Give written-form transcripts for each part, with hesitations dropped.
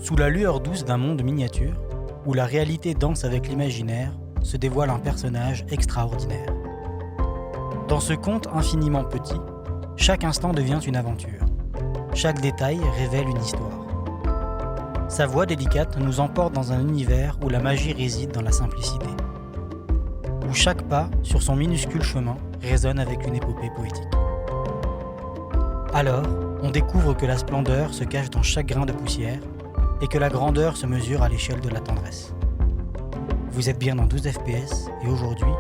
Sous la lueur douce d'un monde miniature, où la réalité danse avec l'imaginaire, se dévoile un personnage extraordinaire. Dans ce conte infiniment petit, chaque instant devient une aventure. Chaque détail révèle une histoire. Sa voix délicate nous emporte dans un univers où la magie réside dans la simplicité. Où chaque pas, sur son minuscule chemin, résonne avec une épopée poétique. Alors, on découvre que la splendeur se cache dans chaque grain de poussière et que la grandeur se mesure à l'échelle de la tendresse. Vous êtes bien dans 12 FPS et aujourd'hui,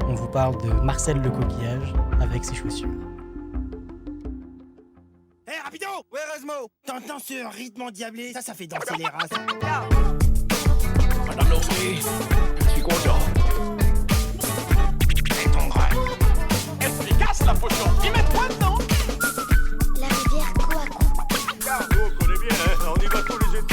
on vous parle de Marcel le coquillage avec ses chaussures. Hé, rapido! Ouais, Rosmo! T'entends ce rythme endiablé? Ça fait danser les races. Madame Losby, je suis content. Et ton bras. Efficace la potion. Y mettre quoi dedans? La rivière Coaco. Car nous on connaît bien, hein? On y va tous les étés.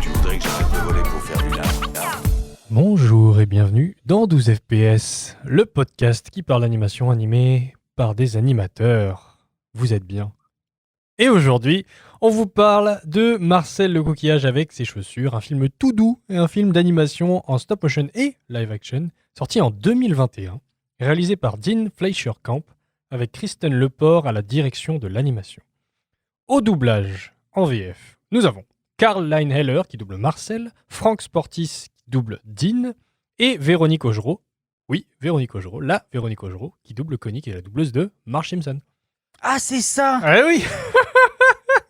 Tu voudrais que j'arrête de voler pour faire du lard? Bonjour et bienvenue dans 12 FPS, le podcast qui parle d'animation animée par des animateurs. Vous êtes bien. Et aujourd'hui, on vous parle de Marcel le coquillage avec ses chaussures, un film tout doux et un film d'animation en stop motion et live action, sorti en 2021, réalisé par Dean Fleischer-Camp, avec Kristen Lepore à la direction de l'animation. Au doublage, en VF, nous avons Karl Leinheller qui double Marcel, Frank Sportis qui double Dean, et Véronique Augereau, oui, Véronique Augereau, la Véronique Augereau, qui double Connie, qui est la doubleuse de Marge Simpson. Ah, c'est ça! Eh oui.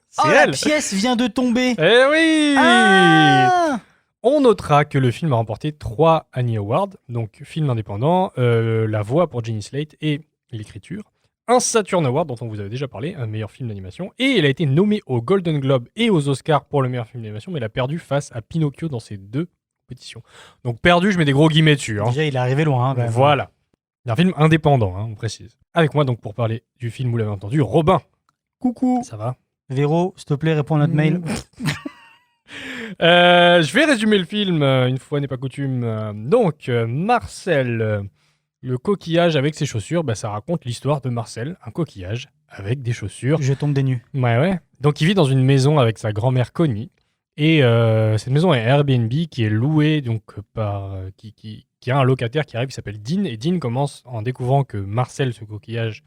C'est La elle. pièce vient de tomber! Eh oui. Ah On notera que le film a remporté 3 Annie Awards, donc film indépendant, la voix pour Jenny Slate et l'écriture, un Saturn Award dont on vous avait déjà parlé, un meilleur film d'animation, et il a été nommé aux Golden Globe et aux Oscars pour le meilleur film d'animation, mais il a perdu face à Pinocchio dans ces deux compétitions. Donc perdu, je mets des gros guillemets dessus. Hein. Déjà, il est arrivé loin. Quand même. Voilà. C'est un film indépendant, hein, on précise. Avec moi, donc, pour parler du film, vous l'avez entendu, Robin. Coucou! Ça va? Véro, s'il te plaît, réponds à notre mail. Je vais résumer le film, une fois n'est pas coutume. Marcel, le coquillage avec ses chaussures, ça raconte l'histoire de Marcel, un coquillage avec des chaussures. Je tombe des nues. Ouais. Donc il vit dans une maison avec sa grand-mère Connie. Et cette maison est Airbnb qui est louée donc, par... qui a un locataire qui arrive qui s'appelle Dean. Et Dean commence, en découvrant que Marcel, ce coquillage,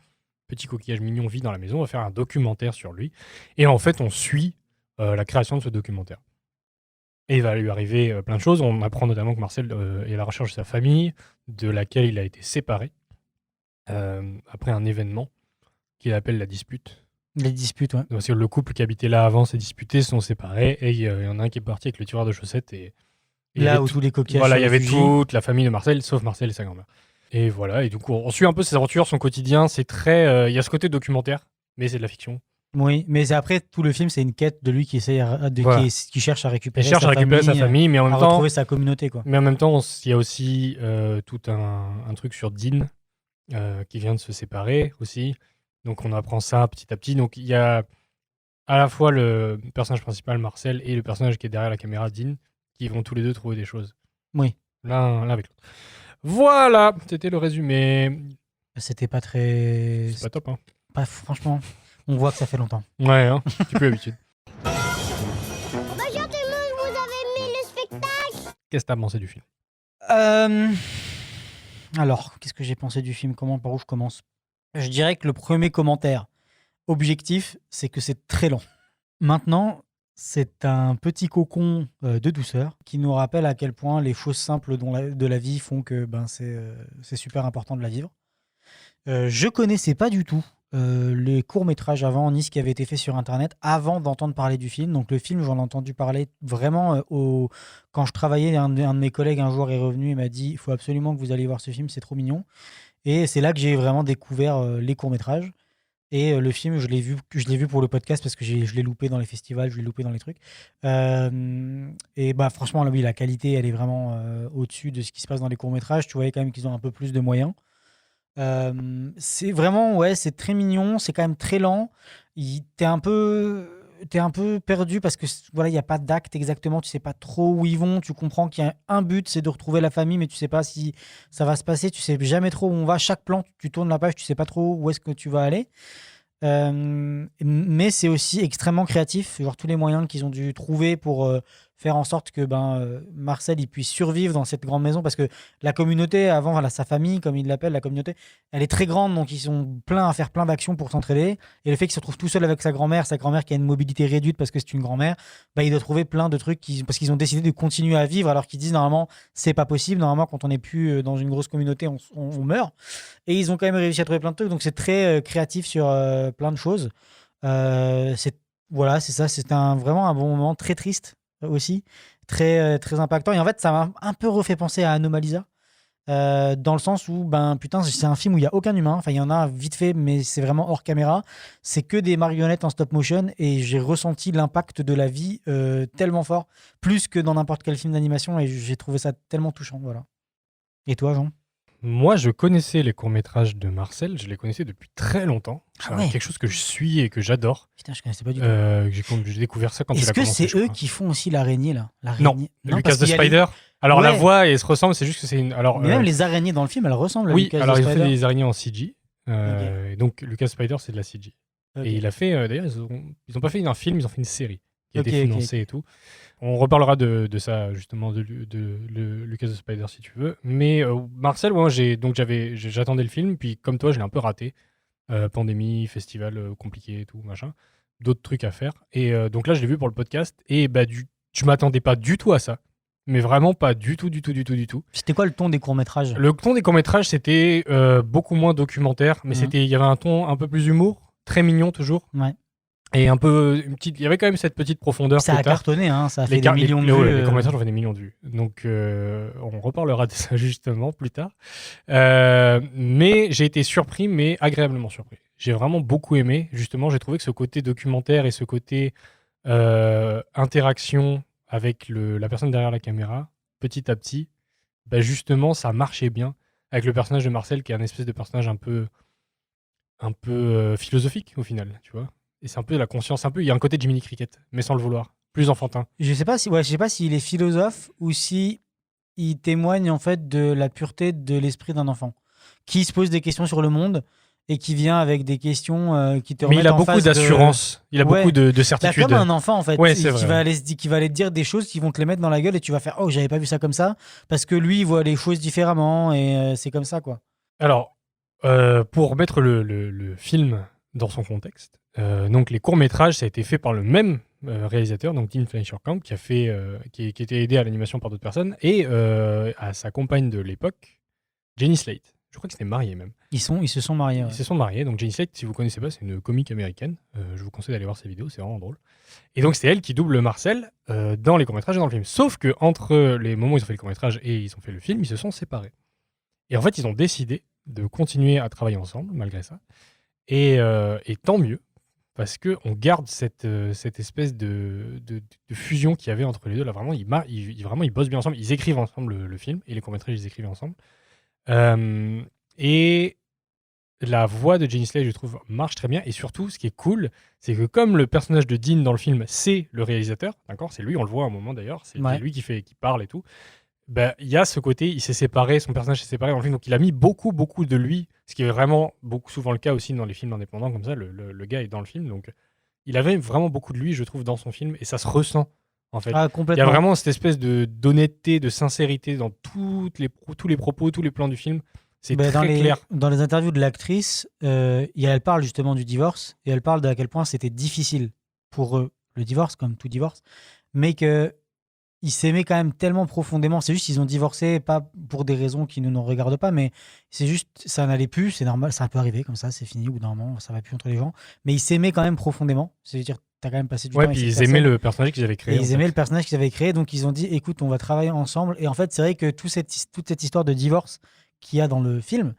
petit coquillage mignon, vit dans la maison, va faire un documentaire sur lui. Et en fait, on suit la création de ce documentaire. Et il va lui arriver plein de choses. On apprend notamment que Marcel est à la recherche de sa famille, de laquelle il a été séparé après un événement qu'il appelle la dispute. Les disputes, ouais. Parce que le couple qui habitait là avant s'est disputé, se sont séparés, et il y en a un qui est parti avec le tireur de chaussettes. Et Là où tous les coquillages voilà, il y se avait réfugient. toute la famille de Marcel, sauf Marcel et sa grand-mère. Et voilà, et du coup, on suit un peu ses aventures, son quotidien. C'est très... il y a ce côté documentaire, mais c'est de la fiction. Oui, mais après, tout le film, c'est une quête de lui qui essaye Voilà. qui cherche à récupérer Il cherche à récupérer sa famille, mais en à même temps... retrouver sa communauté, quoi. Mais en même temps, il y a aussi tout un truc sur Dean qui vient de se séparer aussi. Donc on apprend ça petit à petit. Donc il y a à la fois le personnage principal, Marcel, et le personnage qui est derrière la caméra, Dean, qui vont tous les deux trouver des choses. Oui. L'un avec l'autre. Voilà, c'était le résumé. C'était pas très... C'est pas top, hein. Franchement, on voit que ça fait longtemps. Ouais, hein, tu peux l'habitude. Bonjour tout le monde, vous avez aimé le spectacle? Qu'est-ce que t'as pensé du film? Alors, qu'est-ce que j'ai pensé du film? Par où je commence? Je dirais que le premier commentaire objectif, c'est que c'est très lent. Maintenant, c'est un petit cocon de douceur qui nous rappelle à quel point les choses simples de la vie font que c'est super important de la vivre. Je connaissais pas du tout les courts-métrages avant, ni ce qui avait été fait sur Internet, avant d'entendre parler du film. Donc le film, j'en ai entendu parler vraiment quand je travaillais. Un de mes collègues un jour est revenu et m'a dit « Il faut absolument que vous alliez voir ce film, c'est trop mignon ». Et c'est là que j'ai vraiment découvert les courts-métrages. Et le film, je l'ai vu pour le podcast parce que je l'ai loupé dans les festivals, je l'ai loupé dans les trucs. Et franchement, là, oui, la qualité, elle est vraiment au-dessus de ce qui se passe dans les courts-métrages. Tu voyais quand même qu'ils ont un peu plus de moyens. C'est vraiment, ouais, c'est très mignon, c'est quand même très lent. T'es un peu perdu parce que voilà, il n'y a pas d'acte exactement, tu sais pas trop où ils vont. Tu comprends qu'il y a un but, c'est de retrouver la famille, mais tu sais pas si ça va se passer, tu sais jamais trop où on va. Chaque plan, tu tournes la page, tu sais pas trop où est-ce que tu vas aller. Mais c'est aussi extrêmement créatif. Genre tous les moyens qu'ils ont dû trouver pour faire en sorte que Marcel il puisse survivre dans cette grande maison. Parce que la communauté, avant, voilà, sa famille, comme il l'appelle, la communauté, elle est très grande. Donc ils sont pleins à faire plein d'actions pour s'entraider. Et le fait qu'il se retrouve tout seul avec sa grand-mère qui a une mobilité réduite parce que c'est une grand-mère, il doit trouver plein de trucs parce qu'ils ont décidé de continuer à vivre alors qu'ils disent normalement c'est pas possible. Normalement, quand on n'est plus dans une grosse communauté, on meurt. Et ils ont quand même réussi à trouver plein de trucs. Donc c'est très créatif sur plein de choses. Voilà, c'est ça. C'est vraiment un bon moment, très triste aussi, très impactant. Et en fait, ça m'a un peu refait penser à Anomalisa. Dans le sens où, putain, c'est un film où il n'y a aucun humain. Enfin, il y en a vite fait, mais c'est vraiment hors caméra. C'est que des marionnettes en stop motion et j'ai ressenti l'impact de la vie tellement fort, plus que dans n'importe quel film d'animation et j'ai trouvé ça tellement touchant. Voilà. Et toi, Jean? Moi, je connaissais les courts-métrages de Marcel, je les connaissais depuis très longtemps. C'est quelque chose que je suis et que j'adore. Putain, je connaissais pas du tout. J'ai découvert ça quand il a Est-ce que commencé. c'est eux qui font aussi l'araignée là? Non, Lucas the Spider. Alors la voix, elle se ressemble, c'est juste que c'est une. Alors, mais même les araignées dans le film, elles ressemblent à oui, Lucas alors the il Spider. fait des araignées en CG. Et donc Lucas Spider, c'est de la CG. Et il a fait, d'ailleurs, ils ont pas fait un film, ils ont fait une série qui a été financée et tout. On reparlera de ça, justement, de Lucas the Spider, si tu veux. Mais Marcel, moi, j'attendais le film, puis comme toi, je l'ai un peu raté. Pandémie, festival compliqué et tout, machin. D'autres trucs à faire. Et donc là, je l'ai vu pour le podcast. Et je m'attendais pas du tout à ça. Mais vraiment pas du tout. C'était quoi le ton des courts-métrages? Le ton des courts-métrages, c'était beaucoup moins documentaire, mais il y avait un ton un peu plus humour, très mignon toujours. Ouais. Et un peu il y avait quand même cette petite profondeur. Ça a cartonné, hein, ça a fait des millions de vues. Les courts-métrages ont fait des millions de vues. Donc on reparlera de ça justement plus tard. Mais j'ai été surpris, mais agréablement surpris. J'ai vraiment beaucoup aimé. Justement, j'ai trouvé que ce côté documentaire et ce côté interaction avec la personne derrière la caméra, petit à petit, justement, ça marchait bien avec le personnage de Marcel, qui est un espèce de personnage un peu philosophique au final, tu vois. Et c'est un peu la conscience, il y a un côté Jiminy Cricket, mais sans le vouloir, plus enfantin. Je sais pas s'il est philosophe ou si il témoigne en fait de la pureté de l'esprit d'un enfant qui se pose des questions sur le monde et qui vient avec des questions qui te remettent en face. Mais il a beaucoup d'assurance, il a beaucoup de certitude. Comme un enfant en fait, ouais, qui va aller te dire des choses qui vont te les mettre dans la gueule et tu vas faire oh j'avais pas vu ça comme ça parce que lui il voit les choses différemment et c'est comme ça quoi. Alors pour mettre le film dans son contexte, donc les courts-métrages ça a été fait par le même réalisateur, donc Dean Fleischer-Camp, qui était aidé à l'animation par d'autres personnes et à sa compagne de l'époque, Jenny Slate. Je crois qu'ils s'étaient mariés même. Ils se sont mariés. Ouais. Ils se sont mariés. Donc Jenny Slate, si vous ne connaissez pas, c'est une comique américaine. Je vous conseille d'aller voir ses vidéos, c'est vraiment drôle. Et donc c'est elle qui double Marcel dans les courts-métrages et dans le film. Sauf que entre les moments où ils ont fait le court-métrage et ils ont fait le film, ils se sont séparés. Et en fait, ils ont décidé de continuer à travailler ensemble, malgré ça. Et tant mieux, parce qu'on garde cette espèce de fusion qu'il y avait entre les deux. Là, vraiment, ils bossent bien ensemble. Ils écrivent ensemble le film et les courts-métrages, ils écrivent ensemble. Et la voix de Jenny Slate, je trouve, marche très bien. Et surtout, ce qui est cool, c'est que comme le personnage de Dean dans le film, c'est le réalisateur, d'accord, c'est lui, on le voit à un moment d'ailleurs, c'est lui qui parle et tout. Il y a ce côté, il s'est séparé, son personnage s'est séparé dans le film, donc il a mis beaucoup de lui, ce qui est vraiment souvent le cas aussi dans les films indépendants comme ça. Le gars est dans le film, donc il avait vraiment beaucoup de lui, je trouve, dans son film, et ça se ressent. En fait, il y a vraiment cette espèce d'honnêteté, de sincérité dans tous les propos, tous les plans du film. C'est très clair. Dans les interviews de l'actrice, elle parle justement du divorce et elle parle de à quel point c'était difficile pour eux, le divorce, comme tout divorce, mais qu'ils s'aimaient quand même tellement profondément. C'est juste qu'ils ont divorcé, pas pour des raisons qui ne nous regardent pas, mais c'est juste, ça n'allait plus, c'est normal, ça peut arriver comme ça, c'est fini, au bout d'un moment, ça va plus entre les gens. Mais ils s'aimaient quand même profondément, c'est-à-dire t'as quand même passé du temps avec puis ils aimaient le personnage qu'ils avaient créé. Et ils aimaient le personnage qu'ils avaient créé, donc ils ont dit écoute, on va travailler ensemble. Et en fait, c'est vrai que toute cette histoire de divorce qu'il y a dans le film,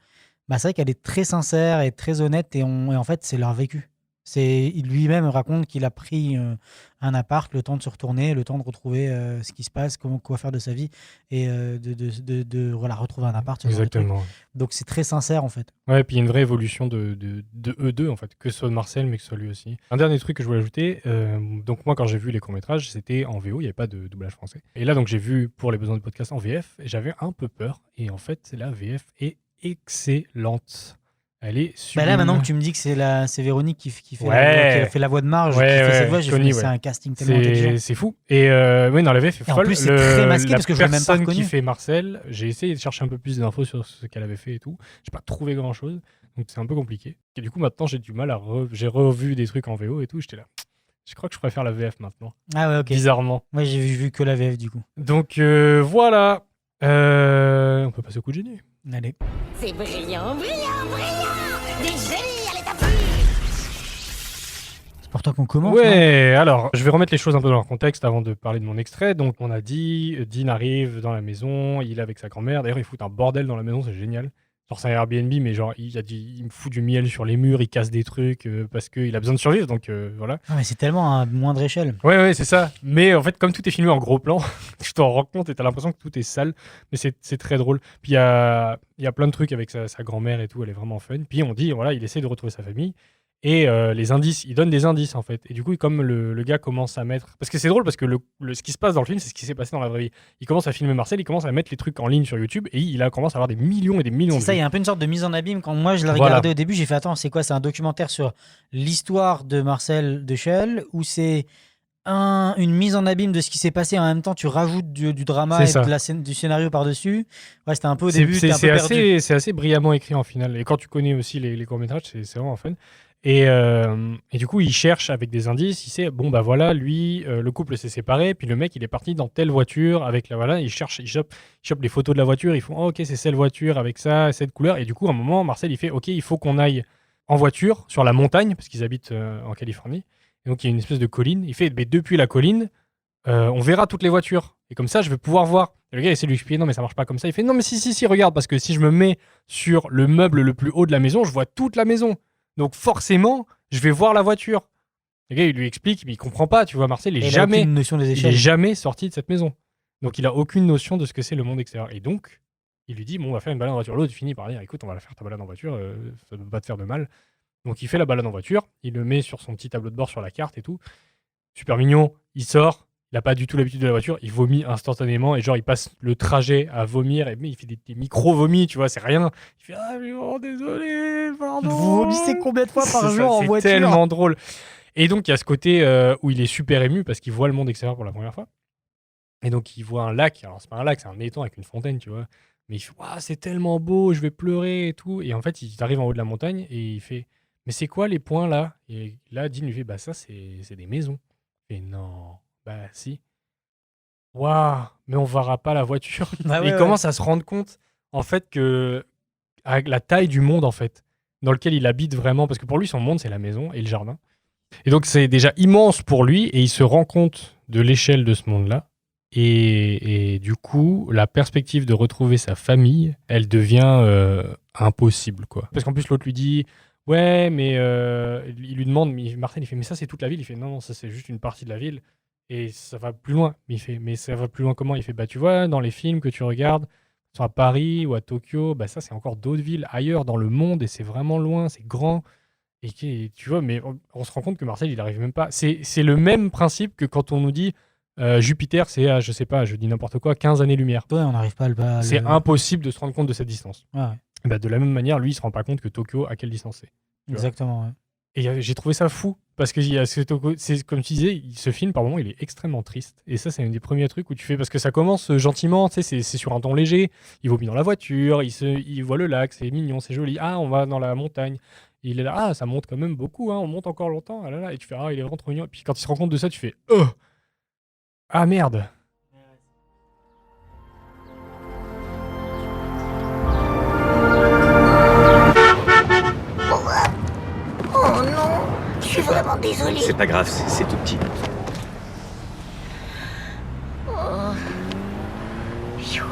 c'est vrai qu'elle est très sincère et très honnête, et en fait, c'est leur vécu. Il lui-même raconte qu'il a pris un appart, le temps de se retourner, le temps de retrouver ce qui se passe, quoi faire de sa vie, et de retrouver un appart. Exactement. Donc c'est très sincère en fait. Ouais, puis il y a une vraie évolution de eux deux en fait, que ce soit de Marcel mais que ce soit lui aussi. Un dernier truc que je voulais ajouter, donc moi quand j'ai vu les courts-métrages, c'était en VO, il n'y avait pas de doublage français. Et là donc j'ai vu pour les besoins du podcast en VF, et j'avais un peu peur, et en fait la VF est excellente. Elle est Bah sublime. là, maintenant que tu me dis que c'est Véronique qui fait, Ouais. qui a fait la voix de Marge, Ouais, qui fait ouais, cette voix, j'ai fait, Connie, mais c'est ouais. un casting tellement intelligent. C'est fou. Et oui, non, la VF est Et en folle. plus, c'est très masqué la parce que je l'ai même pas personne reconnu. qui fait Marcel, j'ai essayé de chercher un peu plus d'infos sur ce qu'elle avait fait et tout. J'ai pas trouvé grand chose. Donc c'est un peu compliqué. Et du coup, maintenant, j'ai du mal à. J'ai revu des trucs en VO et tout. J'étais là. Je crois que je préfère la VF maintenant. Ah ouais, ok. Bizarrement. Moi, j'ai vu que la VF du coup. Donc voilà. On peut passer au coup de génie. Allez. C'est brillant, brillant, brillant. Des génies à l'état pur. C'est pour toi qu'on commence. non Ouais, alors, je vais remettre les choses un peu dans leur contexte avant de parler de mon extrait. Donc, on a dit, Dean arrive dans la maison, il est avec sa grand-mère. D'ailleurs, il fout un bordel dans la maison, c'est génial. Genre, c'est un Airbnb, mais genre, il me fout du miel sur les murs, il casse des trucs parce qu'il a besoin de survivre, donc voilà. Ah, mais c'est tellement à moindre échelle. Ouais, c'est ça. Mais en fait, comme tout est filmé en gros plan, tu t'en rends compte et t'as l'impression que tout est sale, mais c'est très drôle. Puis il y a plein de trucs avec sa grand-mère et tout, elle est vraiment fun. Puis on dit, voilà, il essaie de retrouver sa famille. Et les indices, il donne des indices en fait. Et du coup, comme le gars commence à mettre. Parce que c'est drôle parce que ce qui se passe dans le film, c'est ce qui s'est passé dans la vraie vie. Il commence à filmer Marcel, il commence à mettre les trucs en ligne sur YouTube et commence à avoir des millions et des millions C'est de ça, il y vues. a un peu une sorte de mise en abîme. Quand moi je l'ai Voilà. regardé au début, j'ai fait attends, c'est quoi? C'est un documentaire sur l'histoire de Marcel Deschelles ou c'est une mise en abîme de ce qui s'est passé en même temps tu rajoutes du drama C'est et ça. de du scénario par-dessus. Ouais, c'était un peu au début, t'es un peu perdu. C'est assez brillamment écrit en final. Et quand tu connais aussi les courts-métrages, c'est vraiment fun. Et du coup, il cherche avec des indices. Il sait, bon, bah voilà, lui, le couple s'est séparé. Puis le mec, il est parti dans telle voiture avec la. Voilà, il chope les photos de la voiture. Ils font, oh, ok, c'est cette voiture avec ça, cette couleur. Et du coup, à un moment, Marcel, il fait, ok, il faut qu'on aille en voiture sur la montagne, parce qu'ils habitent en Californie. Et donc, il y a une espèce de colline. Il fait, mais depuis la colline, on verra toutes les voitures. Et comme ça, je vais pouvoir voir. Et le gars essaie de lui expliquer, non, mais ça marche pas comme ça. Il fait, non, mais si, regarde, parce que si je me mets sur le meuble le plus haut de la maison, je vois toute la maison. Donc forcément, je vais voir la voiture. Le gars, il lui explique, mais il comprend pas. Tu vois, Marcel, il Et est il a jamais, aucune notion des il est échelles. jamais sorti de cette maison. Donc il a aucune notion de ce que c'est le monde extérieur. Et donc, il lui dit, bon, on va faire une balade en voiture. L'autre finit par dire, écoute, on va la faire ta balade en voiture, ça ne va pas te faire de mal. Donc il fait la balade en voiture, il le met sur son petit tableau de bord sur la carte et tout. Super mignon, il sort, il n'a pas du tout l'habitude de la voiture, il vomit instantanément et genre il passe le trajet à vomir et mais il fait des micro-vomis, tu vois, c'est rien. Il fait ah mais oh, désolé, pardon. Vous vomissez combien de fois par C'est jour ça, en voiture? C'est tellement drôle. Et donc il y a ce côté où il est super ému parce qu'il voit le monde extérieur pour la première fois. Et donc il voit un lac, alors c'est pas un lac, c'est un étang avec une fontaine, tu vois. Mais il fait waouh, c'est tellement beau, je vais pleurer et tout. Et en fait, il arrive en haut de la montagne et il fait mais c'est quoi les points là? Et là, Dean lui fait bah ça c'est des maisons. Et non, bah si. Waouh, mais on verra pas la voiture. Ah Et ouais, il ouais. commence à se rendre compte, en fait, que avec la taille du monde, en fait, dans lequel il habite vraiment, parce que pour lui, son monde, c'est la maison et le jardin. Et donc, c'est déjà immense pour lui, et il se rend compte de l'échelle de ce monde-là. Et du coup, la perspective de retrouver sa famille, elle devient impossible, quoi. Parce qu'en plus, l'autre lui dit... Ouais, mais il lui demande, Marcel, il fait, mais ça c'est toute la ville. Il fait, non, ça c'est juste une partie de la ville et ça va plus loin. Mais il fait, mais ça va plus loin comment? Il fait, bah tu vois, dans les films que tu regardes, soit à Paris ou à Tokyo, bah ça c'est encore d'autres villes ailleurs dans le monde et c'est vraiment loin, c'est grand. Et tu vois, mais on se rend compte que Marcel, il arrive même pas. C'est le même principe que quand on nous dit Jupiter, c'est à, je sais pas, je dis n'importe quoi, 15 années-lumière. Ouais, on n'arrive pas à le. C'est impossible de se rendre compte de cette distance. Ouais, Bah, de la même manière, lui, il se rend pas compte que Tokyo, à quelle distance c'est. Tu vois. exactement. Ouais. Et j'ai trouvé ça fou parce que c'est comme tu disais, ce film par moment il est extrêmement triste et ça c'est un des premiers trucs où tu fais parce que ça commence gentiment, tu sais, c'est sur un ton léger, il vomit dans la voiture, il voit le lac, c'est mignon, c'est joli, ah on va dans la montagne, il est là, ah ça monte quand même beaucoup, hein, on monte encore longtemps, ah là là, et tu fais ah il est vraiment trop mignon, et puis quand il se rend compte de ça tu fais oh ah merde. Oh non, je suis vraiment désolée. C'est pas grave, c'est tout petit. Oh. Pfiou.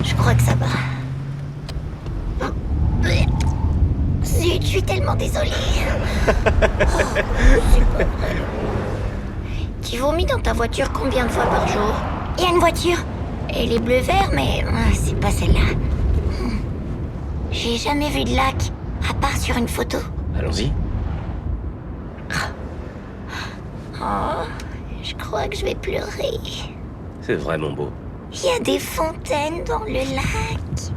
Je crois que ça va. Zut, je suis tellement désolée. Oh, c'est pas vrai. Tu vomis dans ta voiture combien de fois par jour? Il y a une voiture. Elle est bleu-vert, mais c'est pas celle-là. J'ai jamais vu de lac, à part sur une photo. Allons-y. Oh, je crois que je vais pleurer. C'est vraiment beau. Il y a des fontaines dans le lac.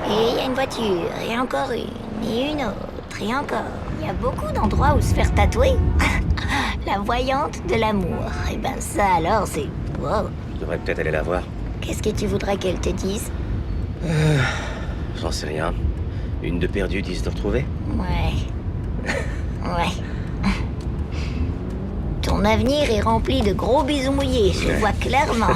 Et il y a une voiture, et encore une, et une autre, et encore. Il y a beaucoup d'endroits où se faire tatouer. La voyante de l'amour. Et ben ça alors, c'est... Wow. Je devrais peut-être aller la voir. Qu'est-ce que tu voudrais qu'elle te dise? J'en sais rien. Une de perdue, 10 de retrouvée. Ouais. Ouais. Ton avenir est rempli de gros bisous mouillés, je le vois clairement.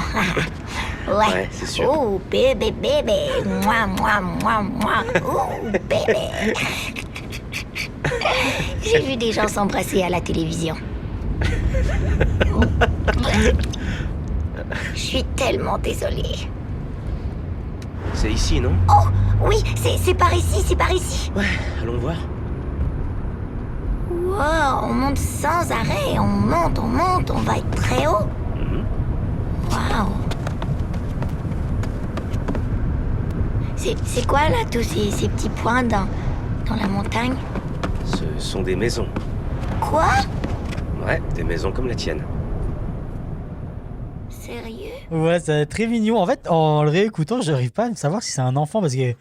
Ouais, c'est sûr. Oh, bébé, bébé. Moi, moi, moi, moi. Oh, bébé. J'ai vu des gens s'embrasser à la télévision. Je suis tellement désolée. C'est ici, non? Oh, oui, c'est par ici, c'est par ici. Ouais, allons voir. Wow, on monte sans arrêt, on monte, on va être très haut. Mhm. Waouh. C'est quoi là, tous ces petits points dans la montagne? Ce sont des maisons. Quoi? Ouais, des maisons comme la tienne. Sérieux? Ouais, c'est très mignon. En fait, en le réécoutant, j'arrive pas à savoir si c'est un enfant parce que, tu sais,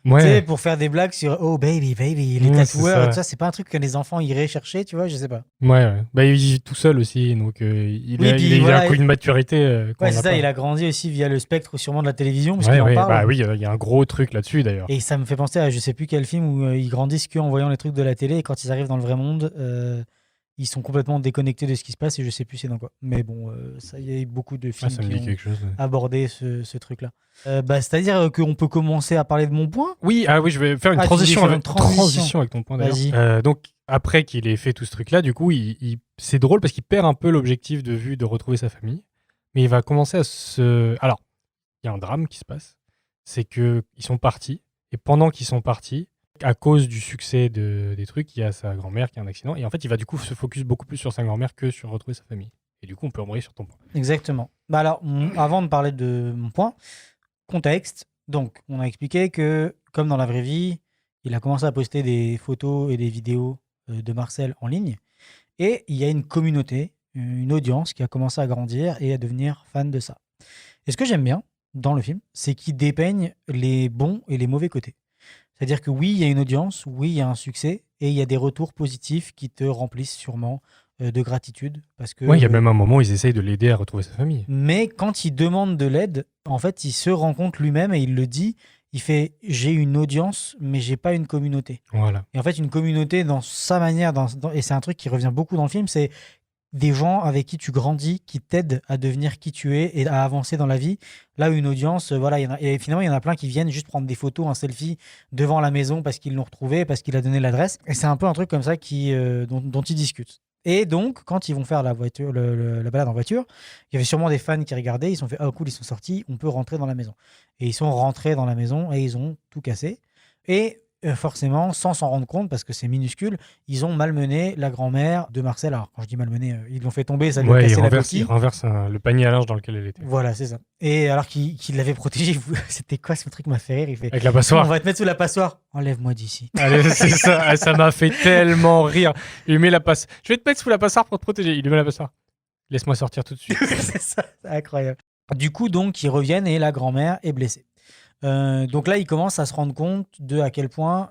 Ouais. pour faire des blagues sur oh baby, baby, les Ouais, c'est tatoueurs, ça. et tout ça, c'est pas un truc que les enfants iraient chercher, tu vois, je sais pas. Ouais. Bah, il vit tout seul aussi, donc il Oui, a, puis il a voilà, un coup de maturité. qu'on Ouais, n'a c'est ça, pas. il a grandi aussi via le spectre sûrement de la télévision, parce Ouais, qu'il en ouais, parle. bah oui, il y a un gros truc là-dessus d'ailleurs. Et ça me fait penser à je sais plus quel film où ils grandissent qu'en voyant les trucs de la télé et quand ils arrivent dans le vrai monde, ils sont complètement déconnectés de ce qui se passe et je sais plus c'est dans quoi. Mais bon, ça, il y a eu beaucoup de Ah, films ça me qui dit ont quelque chose. Ouais. abordé ce truc-là. C'est-à-dire qu'on peut commencer à parler de mon point. Oui, je vais faire une Ah, tu transition, voulais faire avec, une transition. transition avec ton point d'ailleurs. Vas-y. Donc, après qu'il ait fait tout ce truc-là, du coup, c'est drôle parce qu'il perd un peu l'objectif de vue de retrouver sa famille. Mais il va commencer à se... Alors, il y a un drame qui se passe. C'est qu'ils sont partis. Et pendant qu'ils sont partis, à cause du succès des trucs, il y a sa grand-mère qui a un accident. Et en fait, il va du coup se focus beaucoup plus sur sa grand-mère que sur retrouver sa famille. Et du coup, on peut embrayer sur ton point. Exactement. Bah alors, avant de parler de mon point, contexte. Donc, on a expliqué que, comme dans la vraie vie, il a commencé à poster des photos et des vidéos de Marcel en ligne. Et il y a une communauté, une audience qui a commencé à grandir et à devenir fan de ça. Et ce que j'aime bien dans le film, c'est qu'il dépeigne les bons et les mauvais côtés. C'est-à-dire que oui, il y a une audience, oui, il y a un succès, et il y a des retours positifs qui te remplissent sûrement de gratitude. Parce que, Ouais, il y a même un moment où ils essayent de l'aider à retrouver sa famille. mais quand il demande de l'aide, en fait, il se rend compte lui-même et il le dit, il fait « j'ai une audience, mais j'ai pas une communauté ». Voilà. Et en fait, une communauté, dans sa manière, et c'est un truc qui revient beaucoup dans le film, c'est des gens avec qui tu grandis, qui t'aident à devenir qui tu es et à avancer dans la vie. Là où une audience, voilà, et finalement, il y en a plein qui viennent juste prendre des photos, un selfie devant la maison parce qu'ils l'ont retrouvé, parce qu'il a donné l'adresse. Et c'est un peu un truc comme ça dont ils discutent. Et donc, quand ils vont faire la balade en voiture, il y avait sûrement des fans qui regardaient, ils se sont fait « Ah cool, ils sont sortis, on peut rentrer dans la maison ». Et ils sont rentrés dans la maison et ils ont tout cassé. Et forcément, sans s'en rendre compte, parce que c'est minuscule, ils ont malmené la grand-mère de Marcel. Alors, quand je dis malmené, ils l'ont fait tomber, ça lui a Ouais, cassé il la renverse, coquille. le panier à linge dans lequel elle était. Voilà, c'est ça. Et alors qu'il l'avait protégé, c'était quoi ce truc m'a fait rire, il fait Avec la « On passoire. va te mettre sous la passoire. Enlève-moi d'ici. » Allez, c'est ça. Ah, ça m'a fait tellement rire. Il lui met la passe. Je vais te mettre sous la passoire pour te protéger. Il lui met la passoire. Laisse-moi sortir tout de suite. C'est ça, c'est incroyable. Du coup, donc, ils reviennent et la grand-mère est blessée. Donc là, il commence à se rendre compte de à quel point,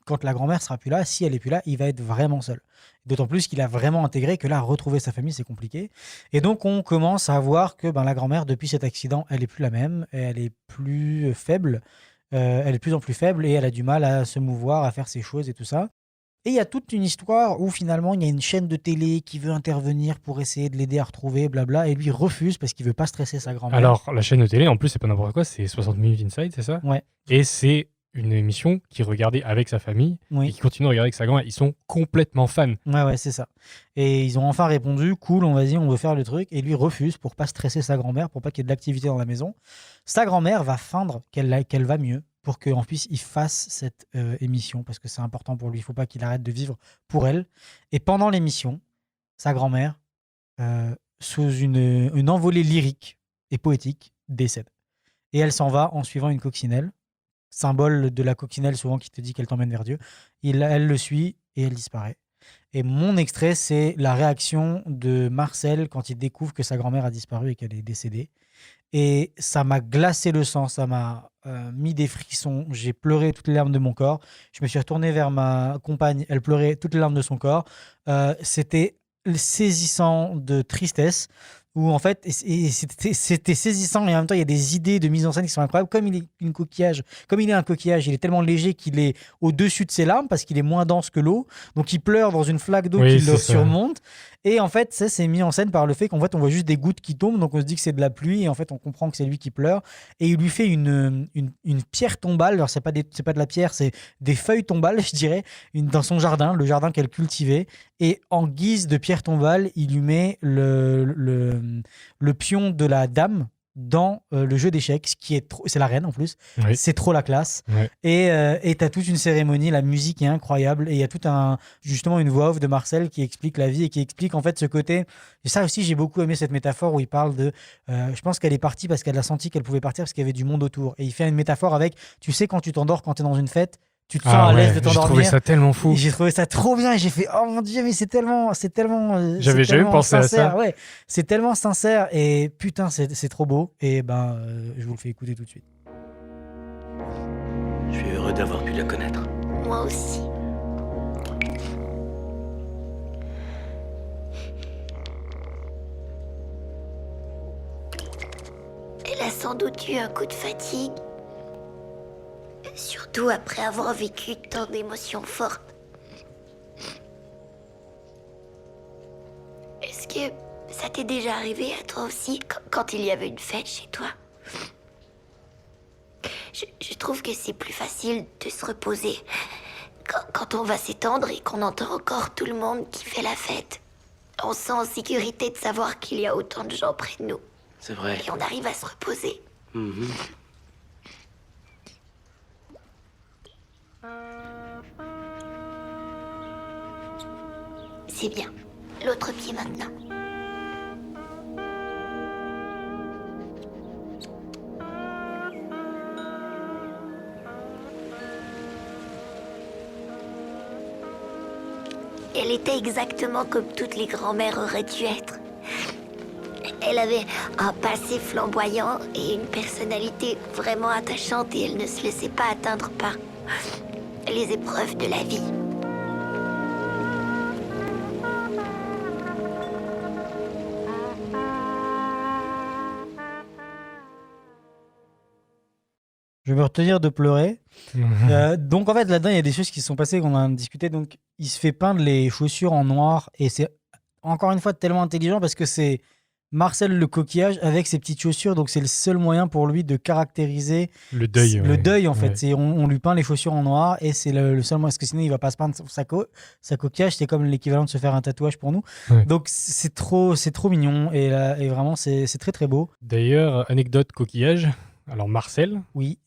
quand la grand-mère sera plus là, si elle est plus là, il va être vraiment seul. D'autant plus qu'il a vraiment intégré que là, retrouver sa famille, c'est compliqué. Et donc, on commence à voir que la grand-mère, depuis cet accident, elle est plus la même, elle est plus faible, elle est de plus en plus faible et elle a du mal à se mouvoir, à faire ses choses et tout ça. Et il y a toute une histoire où finalement, il y a une chaîne de télé qui veut intervenir pour essayer de l'aider à retrouver, blabla, et lui refuse parce qu'il veut pas stresser sa grand-mère. Alors, la chaîne de télé, en plus, c'est pas n'importe quoi. C'est 60 minutes Inside, c'est ça? Ouais. Et c'est une émission qu'il regardait avec sa famille et Oui. qui continue à regarder avec sa grand-mère. Ils sont complètement fans. Ouais, c'est ça. Et ils ont enfin répondu, cool, on veut faire le truc. Et lui refuse pour pas stresser sa grand-mère, pour pas qu'il y ait de l'activité dans la maison. Sa grand-mère va feindre qu'elle va mieux pour qu'en plus il fasse cette émission, parce que c'est important pour lui. Il faut pas qu'il arrête de vivre pour elle. Et pendant l'émission, sa grand-mère, sous une envolée lyrique et poétique, décède. Et elle s'en va en suivant une coccinelle, symbole de la coccinelle souvent qui te dit qu'elle t'emmène vers Dieu. Elle le suit et elle disparaît. Et mon extrait, c'est la réaction de Marcel quand il découvre que sa grand-mère a disparu et qu'elle est décédée. Et ça m'a glacé le sang, ça m'a mis des frissons. J'ai pleuré toutes les larmes de mon corps. Je me suis retourné vers ma compagne. Elle pleurait toutes les larmes de son corps. C'était saisissant de tristesse. Où en fait, et c'était saisissant et en même temps il y a des idées de mise en scène qui sont incroyables. Comme il est un coquillage, il est tellement léger qu'il est au-dessus de ses larmes parce qu'il est moins dense que l'eau. Donc il pleure dans une flaque d'eau qui le surmonte. Et en fait, ça c'est mis en scène par le fait qu'en fait on voit juste des gouttes qui tombent, donc on se dit que c'est de la pluie et en fait on comprend que c'est lui qui pleure. Et il lui fait une pierre tombale. Alors c'est pas de la pierre, c'est des feuilles tombales, je dirais, dans son jardin, le jardin qu'elle cultivait. Et en guise de pierre tombale, il lui met le pion de la dame dans le jeu d'échecs, ce qui est c'est la reine en plus. Oui. C'est trop la classe. Ouais. Et t'as toute une cérémonie, la musique est incroyable et il y a justement une voix off de Marcel qui explique la vie et qui explique en fait ce côté. Et ça aussi, j'ai beaucoup aimé cette métaphore où il parle de je pense qu'elle est partie parce qu'elle a senti qu'elle pouvait partir parce qu'il y avait du monde autour. Et il fait une métaphore avec, tu sais, quand tu t'endors, quand t'es dans une fête, tu te sens à l'aise de t'endormir. J'ai trouvé ça tellement fou. Et j'ai trouvé ça trop bien et j'ai fait oh mon dieu, mais c'est tellement J'avais jamais pensé sincère. à ça. Ouais, c'est tellement sincère et putain c'est trop beau et je vous le fais écouter tout de suite. Je suis heureux d'avoir pu la connaître. Moi aussi. Elle a sans doute eu un coup de fatigue. Surtout après avoir vécu tant d'émotions fortes. Est-ce que ça t'est déjà arrivé à toi aussi, quand il y avait une fête chez toi? Je trouve que c'est plus facile de se reposer quand on va s'étendre et qu'on entend encore tout le monde qui fait la fête. On se sent en sécurité de savoir qu'il y a autant de gens près de nous. C'est vrai. Et on arrive à se reposer. Mhm. C'est bien. L'autre pied maintenant. Elle était exactement comme toutes les grand-mères auraient dû être. Elle avait un passé flamboyant et une personnalité vraiment attachante et elle ne se laissait pas atteindre par les épreuves de la vie. Je vais me retenir de pleurer. Donc en fait là-dedans il y a des choses qui se sont passées qu'on a discuté. Donc il se fait peindre les chaussures en noir et c'est encore une fois tellement intelligent parce que c'est Marcel le coquillage avec ses petites chaussures, donc c'est le seul moyen pour lui de caractériser Le deuil. le deuil en fait. Ouais. C'est, on lui peint les chaussures en noir et c'est le seul moyen parce que sinon il va pas se peindre sa coquillage, c'est comme l'équivalent de se faire un tatouage pour nous. Ouais. Donc c'est trop mignon et vraiment c'est très très beau. D'ailleurs, anecdote coquillage. Alors Marcel, Oui,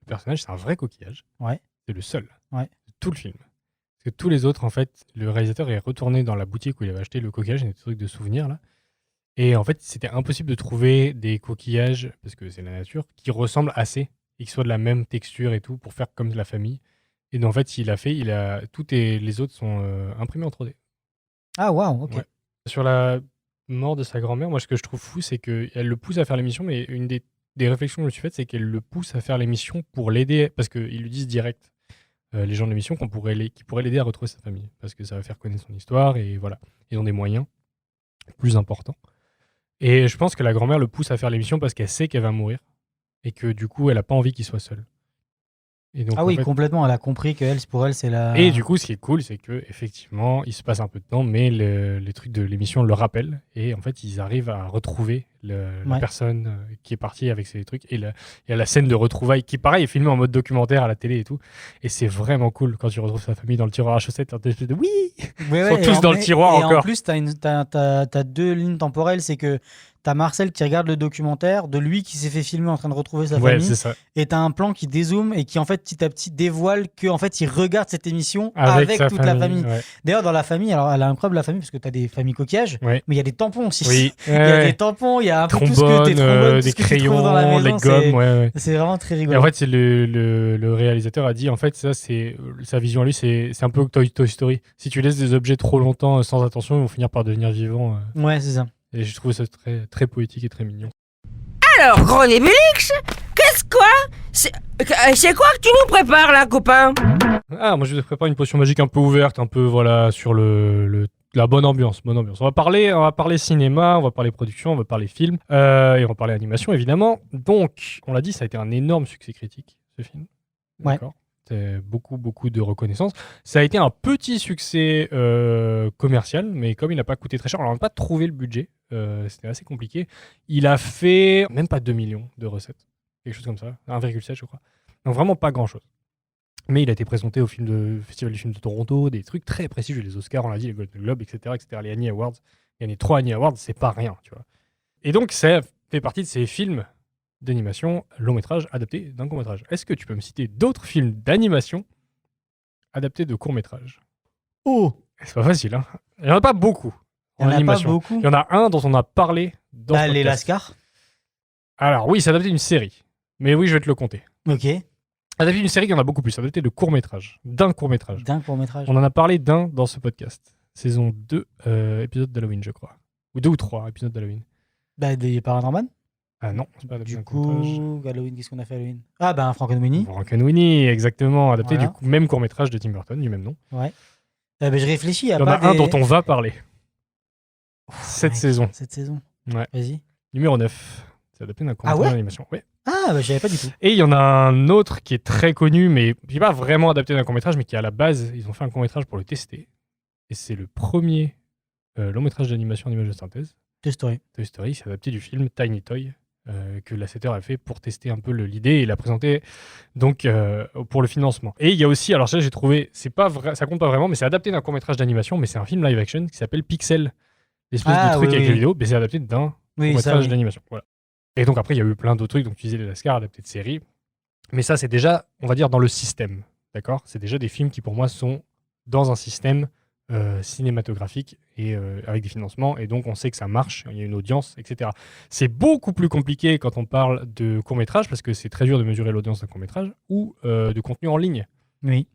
le personnage, c'est un vrai coquillage. Ouais. C'est le seul. Ouais. De tout le film. Parce que tous les autres, en fait, le réalisateur est retourné dans la boutique où il avait acheté le coquillage, des trucs de souvenirs là. Et en fait, c'était impossible de trouver des coquillages, parce que c'est la nature, qui ressemblent assez et qui soient de la même texture et tout, pour faire comme la famille. Et donc, en fait, les autres sont imprimés en 3D. ah waouh, ok. Ouais. Sur la mort de sa grand-mère, moi, ce que je trouve fou, c'est qu'elle le pousse à faire l'émission, mais une des réflexions que je me suis faites, c'est qu'elle le pousse à faire l'émission pour l'aider, parce qu'ils lui disent direct, les gens de l'émission, qui pourraient l'aider à retrouver sa famille, parce que ça va faire connaître son histoire, et voilà. Ils ont des moyens plus importants. Et je pense que la grand-mère le pousse à faire l'émission parce qu'elle sait qu'elle va mourir, et que du coup, elle n'a pas envie qu'il soit seul. Et donc, Ah en oui, fait- complètement. Elle a compris que pour elle, c'est la. Et du coup, ce qui est cool, c'est que effectivement, il se passe un peu de temps, mais les trucs de l'émission le rappellent. Et en fait, ils arrivent à retrouver la Ouais. personne qui est partie avec ces trucs. Et il y a la scène de retrouvailles qui, pareil, est filmée en mode documentaire à la télé et tout. Et c'est vraiment cool quand tu retrouves sa famille dans le tiroir à chaussettes. T'as une espèce de oui. Ouais, Ils sont et tous dans le mais- tiroir et encore. En plus, t'as deux lignes temporelles. C'est que t'as Marcel qui regarde le documentaire de lui qui s'est fait filmer en train de retrouver sa Ouais, famille. c'est ça. Et t'as un plan qui dézoome et qui, en fait, petit à petit dévoile qu'en fait, il regarde cette émission Avec avec sa toute la famille. Ouais. D'ailleurs, dans la famille, alors elle a incroyable la famille parce que t'as des familles coquillages, Ouais. mais il y a des tampons aussi. Oui. Il y a des tampons, il y a un peu tout ce que Trombones, des trombones, tout des ce que tu trouves crayons, dans la maison. des gommes. Ouais. C'est vraiment très Et rigolo. en fait, c'est le réalisateur a dit, en fait, ça, c'est sa vision à lui, c'est un peu Toy Story. Si tu laisses des objets trop longtemps sans attention, ils vont finir par devenir vivants. Ouais, c'est ça. Et je trouve ça très, très poétique et très mignon. Alors, gros Nébulix, qu'est-ce quoi? C'est quoi que tu nous prépares là, copain? Ah, moi je vous prépare une potion magique un peu ouverte, un peu voilà sur la bonne ambiance, bonne ambiance. On va parler cinéma, on va parler production, on va parler film et on va parler animation évidemment. Donc, on l'a dit, ça a été un énorme succès critique ce film. Ouais. D'accord. C'est beaucoup de reconnaissance. Ça a été un petit succès commercial, mais comme il n'a pas coûté très cher, on n'a pas trouvé le budget. C'était assez compliqué. Il a fait même pas 2 millions de recettes, quelque chose comme ça, 1,7 je crois. Donc vraiment pas grand chose. Mais il a été présenté au Festival du film de Toronto, des trucs très prestigieux, les Oscars, on l'a dit, les Golden Globes, etc., les Annie Awards. Il y en a 3 Annie Awards, c'est pas rien, tu vois. Et donc, ça fait partie de ces films d'animation long métrage adaptés d'un court métrage. Est-ce que tu peux me citer d'autres films d'animation adaptés de court métrage? Oh, C'est pas facile, hein. Il n'y en a pas beaucoup il en n'y en a pas animation. beaucoup. Il y en a un dont on a parlé dans ce Les podcast. Lascars. Alors oui, c'est adapté d'une série. Mais oui, je vais te le compter. Ok. Adapté d'une série, il y en a beaucoup plus. Adapté de court métrage. D'un court métrage. D'un court-métrage. On en a parlé d'un dans ce podcast. Saison 2, épisode d'Halloween, je crois. Ou 2 ou 3 épisodes d'Halloween. Bah, des Paranorman. Ah non, c'est pas adapté Du d'un court métrage. coup, Halloween, qu'est-ce qu'on a fait Halloween? Ah, bah, Frankenweenie. Frankenweenie, exactement. Adapté Voilà. du coup, même court métrage de Tim Burton, du même nom. Ouais. Bah, je réfléchis, il y Il a y en pas a un des... dont on va parler. Cette Mec, saison. Cette saison. Ouais. Vas-y. Numéro 9. C'est adapté d'un court Ah métrage ouais d'animation. Ouais. Ah, bah, je savais pas du tout. Et il y en a un autre qui est très connu, mais qui n'est pas vraiment adapté d'un court métrage, mais qui à la base, ils ont fait un court métrage pour le tester. Et c'est le premier long métrage d'animation en image de synthèse. Toy Story. Toy Story, c'est adapté du film Tiny Toy que l'Asseter a fait pour tester un peu l'idée et l'a présenté donc pour le financement. Et il y a aussi, alors ça j'ai trouvé, c'est pas vrai, ça compte pas vraiment, mais c'est adapté d'un court métrage d'animation, mais c'est un film live action qui s'appelle Pixel, l'espèce Ah, de truc oui, avec oui. les vidéos, mais c'est adapté d'un Oui, court ça, métrage oui. d'animation. Voilà. Et donc après il y a eu plein d'autres trucs, donc tu disais les Lascars adaptés de séries, mais ça c'est déjà, on va dire dans le système, d'accord. C'est déjà des films qui pour moi sont dans un système cinématographique et avec des financements, et donc on sait que ça marche, il y a une audience, etc. C'est beaucoup plus compliqué quand on parle de court-métrage, parce que c'est très dur de mesurer l'audience d'un court-métrage, ou de contenu en ligne, Oui.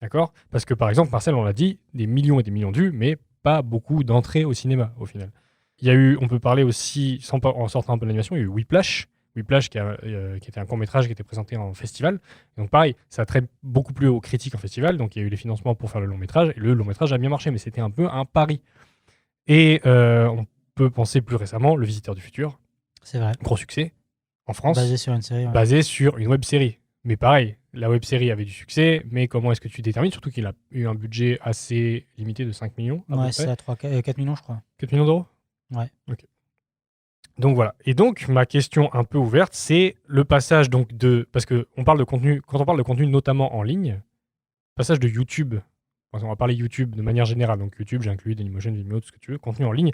d'accord. Parce que par exemple, Marcel, on l'a dit, des millions et des millions de vues, mais pas beaucoup d'entrées au cinéma, au final. Il y a eu, on peut parler aussi, en sortant un peu de l'animation, il y a eu Whiplash, qui était un court-métrage qui était présenté en festival. Et donc pareil, ça a beaucoup plu aux critiques en festival, donc il y a eu les financements pour faire le long-métrage, et le long-métrage a bien marché, mais c'était un peu un pari. Et on peut penser plus récemment, Le Visiteur du Futur, C'est vrai. gros succès en France, Basé sur une série. Ouais. basé sur une web-série. Mais pareil, la web-série avait du succès, mais comment est-ce que tu détermines? Surtout qu'il a eu un budget assez limité de 5 millions, à peu Ouais, près. c'est à 4 millions, je crois. 4 millions d'euros? Ouais. Ok. Donc voilà. Et donc, ma question un peu ouverte, c'est le passage donc de... Parce que on parle de contenu, quand on parle de contenu notamment en ligne, passage de YouTube, on va parler YouTube de manière générale, donc YouTube, j'inclus Dailymotion, Vimeo, tout ce que tu veux, contenu en ligne,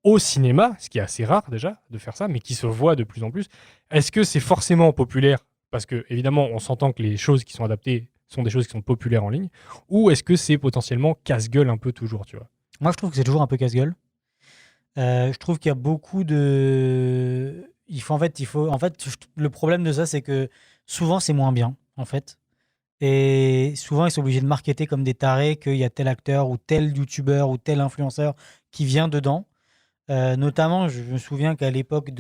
au cinéma, ce qui est assez rare déjà de faire ça, mais qui se voit de plus en plus. Est-ce que c'est forcément populaire? Parce que évidemment, on s'entend que les choses qui sont adaptées sont des choses qui sont populaires en ligne, ou est-ce que c'est potentiellement casse-gueule un peu toujours, tu vois? Moi, je trouve que c'est toujours un peu casse-gueule. Je trouve qu'il y a beaucoup de... le problème de ça, c'est que souvent, c'est moins bien, en fait. Et souvent, ils sont obligés de marketer comme des tarés qu'il y a tel acteur ou tel youtubeur ou tel influenceur qui vient dedans. Notamment, je me souviens qu'à l'époque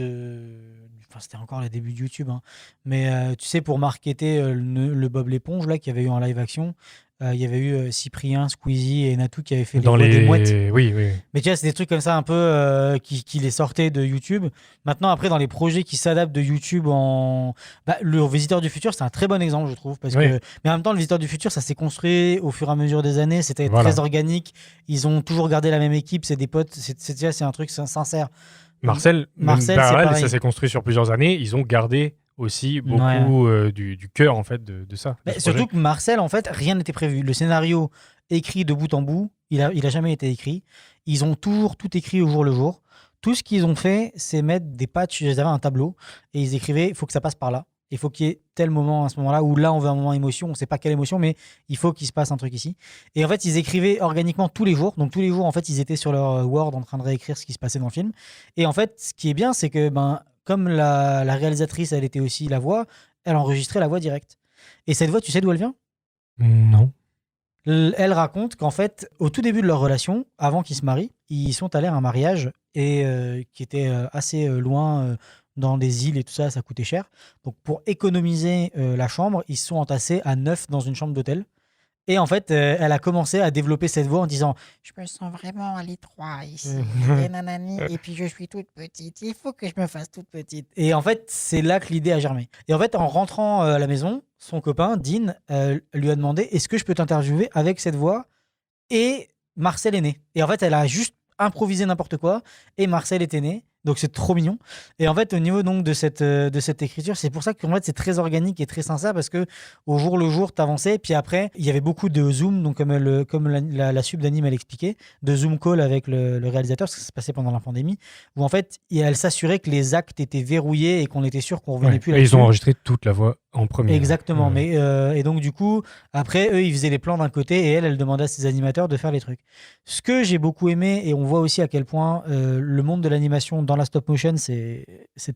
c'était encore les débuts de YouTube, hein. Mais tu sais, pour marketer le Bob l'éponge, là, qui avait eu en live action, il y avait eu Cyprien, Squeezie et Natou qui avaient fait les voix des mouettes. Oui, oui. Mais tu vois, c'est des trucs comme ça un peu qui les sortaient de YouTube. Maintenant, après, dans les projets qui s'adaptent de YouTube le Visiteur du Futur, c'est un très bon exemple, je trouve. Oui. Mais en même temps, le Visiteur du Futur, ça s'est construit au fur et à mesure des années. C'était Voilà. très organique. Ils ont toujours gardé la même équipe. C'est des potes. C'est un truc sincère. Marcel, Marcel, même c'est parallèle, pareil. ça s'est construit sur plusieurs années. Ils ont gardé aussi beaucoup du cœur en fait de ça. Mais de ce surtout projet. que Marcel, en fait, rien n'était prévu. Le scénario écrit de bout en bout, il a jamais été écrit. Ils ont toujours tout écrit au jour le jour. Tout ce qu'ils ont fait, c'est mettre des patchs. Ils avaient un tableau et ils écrivaient il faut que ça passe par là. Il faut qu'il y ait tel moment à ce moment-là, ou là on veut un moment émotion, on ne sait pas quelle émotion, mais il faut qu'il se passe un truc ici. Et en fait, ils écrivaient organiquement tous les jours. Donc tous les jours, en fait, ils étaient sur leur Word en train de réécrire ce qui se passait dans le film. Et en fait, ce qui est bien, c'est que comme la réalisatrice, elle était aussi la voix, elle enregistrait la voix directe. Et cette voix, tu sais d'où elle vient? Non. Elle raconte qu'en fait, au tout début de leur relation, avant qu'ils se marient, ils sont allés à un mariage et qui était assez loin dans des îles et tout ça, ça coûtait cher. Donc pour économiser la chambre, ils se sont entassés à 9 dans une chambre d'hôtel. Et en fait, elle a commencé à développer cette voix en disant « Je me sens vraiment à l'étroit ici. Et nanani, et puis je suis toute petite. Il faut que je me fasse toute petite. » Et en fait, c'est là que l'idée a germé. Et en fait, en rentrant à la maison, son copain, Dean, lui a demandé « Est-ce que je peux t'interviewer avec cette voix ?» Et Marcel est né. Et en fait, elle a juste improvisé n'importe quoi. Et Marcel était né. Donc c'est trop mignon. Et en fait, au niveau donc de cette écriture, c'est pour ça qu'en fait c'est très organique et très sincère parce que au jour le jour, t'avançais. Puis après, il y avait beaucoup de zoom, donc comme la sub d'anime elle expliquait, de zoom call avec le réalisateur, parce que ça se passait pendant la pandémie, où en fait elle s'assurait que les actes étaient verrouillés et qu'on était sûr qu'on revenait plus Et là-dessus. ils ont enregistré toute la voix en premier. Exactement. Ouais. Mais et donc du coup, après eux ils faisaient les plans d'un côté et elle demandait à ses animateurs de faire les trucs. Ce que j'ai beaucoup aimé, et on voit aussi à quel point le monde de l'animation dans la stop motion c'est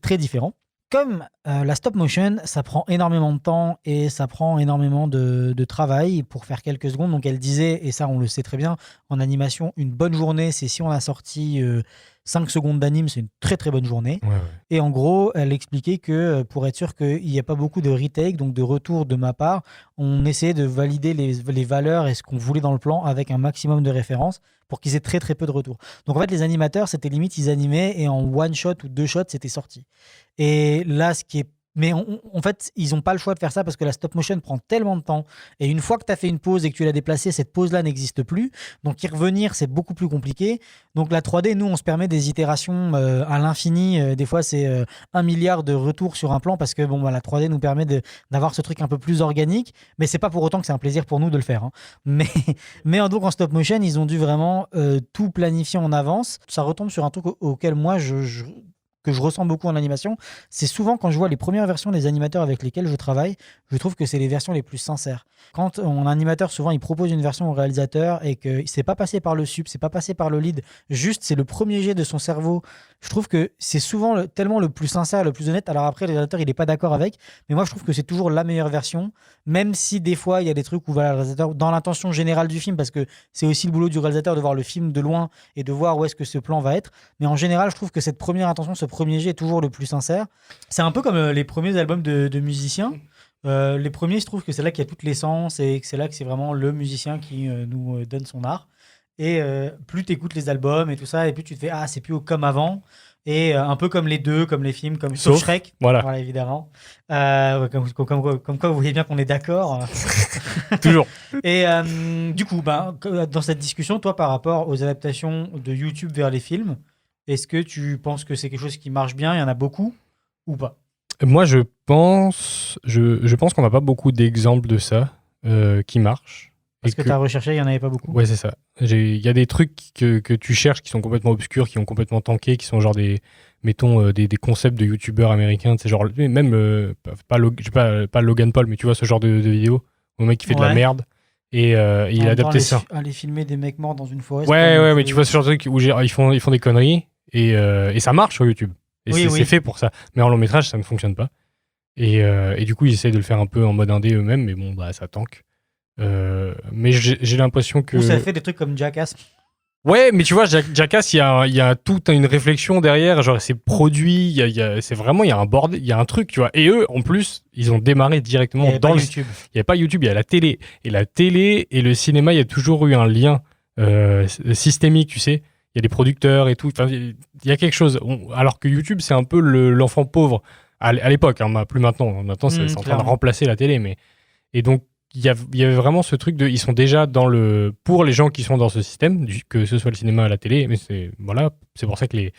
très différent. Comme la stop motion, ça prend énormément de temps et ça prend énormément de travail pour faire quelques secondes. Donc elle disait, et ça on le sait très bien, en animation, une bonne journée, c'est si on a sorti 5 secondes d'anime, c'est une très très bonne journée. Ouais. Et en gros, elle expliquait que pour être sûr qu'il n'y a pas beaucoup de retake, donc de retour de ma part, on essayait de valider les valeurs et ce qu'on voulait dans le plan avec un maximum de références pour qu'ils aient très très peu de retours. Donc en fait, les animateurs, c'était limite, ils animaient et en one shot ou 2 shots, c'était sorti. Et là, ce qui est mais en fait, ils n'ont pas le choix de faire ça parce que la stop motion prend tellement de temps. Et une fois que tu as fait une pause et que tu l'as déplacée, cette pause-là n'existe plus. Donc y revenir, c'est beaucoup plus compliqué. Donc la 3D, nous, on se permet des itérations à l'infini. Des fois, c'est 1 milliard de retours sur un plan parce que la 3D nous permet d'avoir ce truc un peu plus organique. Mais c'est pas pour autant que c'est un plaisir pour nous de le faire. Hein. Mais donc en stop motion, ils ont dû vraiment tout planifier en avance. Ça retombe sur un truc auquel moi, que je ressens beaucoup en animation, c'est souvent quand je vois les premières versions des animateurs avec lesquels je travaille, je trouve que c'est les versions les plus sincères. Quand un animateur, souvent, il propose une version au réalisateur et que c'est pas passé par le sub, c'est pas passé par le lead, juste c'est le premier jet de son cerveau, je trouve que c'est souvent tellement le plus sincère, le plus honnête. Alors après, le réalisateur, il est pas d'accord avec, mais moi, je trouve que c'est toujours la meilleure version, même si des fois, il y a des trucs où le réalisateur, dans l'intention générale du film, parce que c'est aussi le boulot du réalisateur de voir le film de loin et de voir où est-ce que ce plan va être, mais en général, je trouve que cette première intention, ce premier jet est toujours le plus sincère. C'est un peu comme les premiers albums de musiciens. Les premiers, je trouve que c'est là qu'il y a toute l'essence et que c'est là que c'est vraiment le musicien qui nous donne son art. Et plus tu écoutes les albums et tout ça, et plus tu te fais « Ah, c'est plus comme avant ». Et un peu comme les deux, comme les films, comme sauf Shrek, voilà évidemment. Comme quoi, vous voyez bien qu'on est d'accord. Toujours. Et du coup, dans cette discussion, toi, par rapport aux adaptations de YouTube vers les films, est-ce que tu penses que c'est quelque chose qui marche bien? Il y en a beaucoup ou pas? Moi, je pense qu'on n'a pas beaucoup d'exemples de ça qui marchent. Parce que tu as recherché, il n'y en avait pas beaucoup. Ouais, c'est ça. Il y a des trucs que tu cherches qui sont complètement obscurs, qui ont complètement tanké, qui sont genre des concepts de youtubeurs américains, c'est genre même pas Logan Paul, mais tu vois ce genre de vidéo où le mec qui fait de la merde et il a adapté ça. Aller filmer des mecs morts dans une forêt. Ouais, mais tu vois ce genre de truc où ils font des conneries et ça marche sur YouTube. Et c'est fait pour ça. Mais en long métrage, ça ne fonctionne pas. Et du coup, ils essayent de le faire un peu en mode indé eux-mêmes, mais bon, ça tank. Mais j'ai l'impression que... Ou ça fait des trucs comme Jackass. Ouais, mais tu vois, Jackass, il y a toute une réflexion derrière, genre c'est produit, c'est vraiment, il y a un bordel, il y a un truc, tu vois. Et eux, en plus, ils ont démarré directement dans YouTube. Il n'y a pas YouTube, il y a la télé. Et la télé et le cinéma, il y a toujours eu un lien systémique, tu sais. Il y a des producteurs et tout, enfin, il y a quelque chose. Alors que YouTube, c'est un peu l'enfant pauvre à l'époque, hein, plus maintenant. Maintenant, c'est en train de remplacer la télé, mais... Et donc, il y avait vraiment ce truc de... Ils sont déjà pour les gens qui sont dans ce système, que ce soit le cinéma à la télé, mais c'est pour ça que Et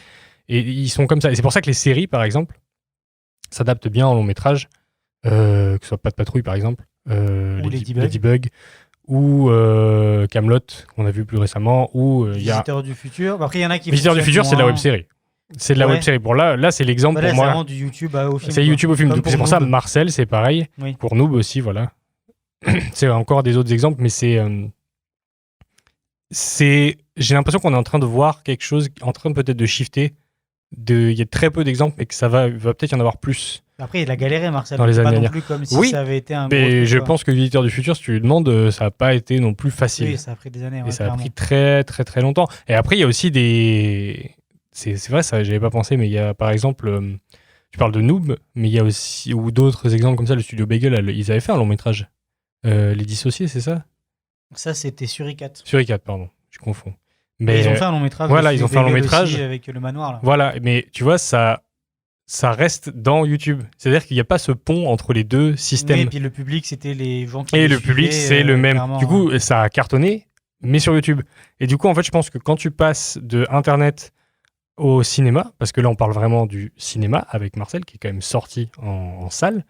ils sont comme ça. Et c'est pour ça que les séries, par exemple, s'adaptent bien en long métrage, que ce soit Pas de patrouille, par exemple, ou Ladybug, ou Kaamelott, qu'on a vu plus récemment, ou... Visiteurs du futur. Après, il y en a qui... Visiteurs du futur, c'est de la web-série. C'est de la web-série. Bon, là, c'est l'exemple pour moi. C'est vraiment du YouTube au film. C'est YouTube au film. C'est pour ça, Marcel, c'est pareil. Oui. Pour Noob aussi, voilà. C'est encore des autres exemples, mais j'ai l'impression qu'on est en train de voir quelque chose en train peut-être de shifter. Il y a très peu d'exemples, mais que ça va peut-être y en avoir plus. Après, il a galéré, Marcel. Dans les années pas non plus comme si ça avait été un gros mais truc, je pense que Visiteur du futur, si tu lui demandes, ça n'a pas été non plus facile. Oui, ça a pris des années. Et ça a pris très, très, très longtemps. Et après, il y a aussi des... C'est vrai, ça, j'avais pas pensé, mais il y a par exemple Tu parles de Noob, mais il y a aussi, ou d'autres exemples comme ça, le studio Bagel, ils avaient fait un long métrage. Les Dissociés, c'est ça? Ça, c'était Suricat. Suricat, pardon, je confonds. Et Mais ils ont fait un long métrage. voilà, aussi, ils ont fait un long Bagel métrage. aussi, avec le manoir, là. voilà, mais tu vois, ça reste dans YouTube. C'est-à-dire qu'il n'y a pas ce pont entre les deux systèmes. Oui, et puis le public, c'était les gens qui Et les le public, suivaient, c'est le même. clairement. Du coup, ça a cartonné, mais sur YouTube. Et du coup, en fait, je pense que quand tu passes de Internet au cinéma, parce que là, on parle vraiment du cinéma avec Marcel, qui est quand même sorti en salle,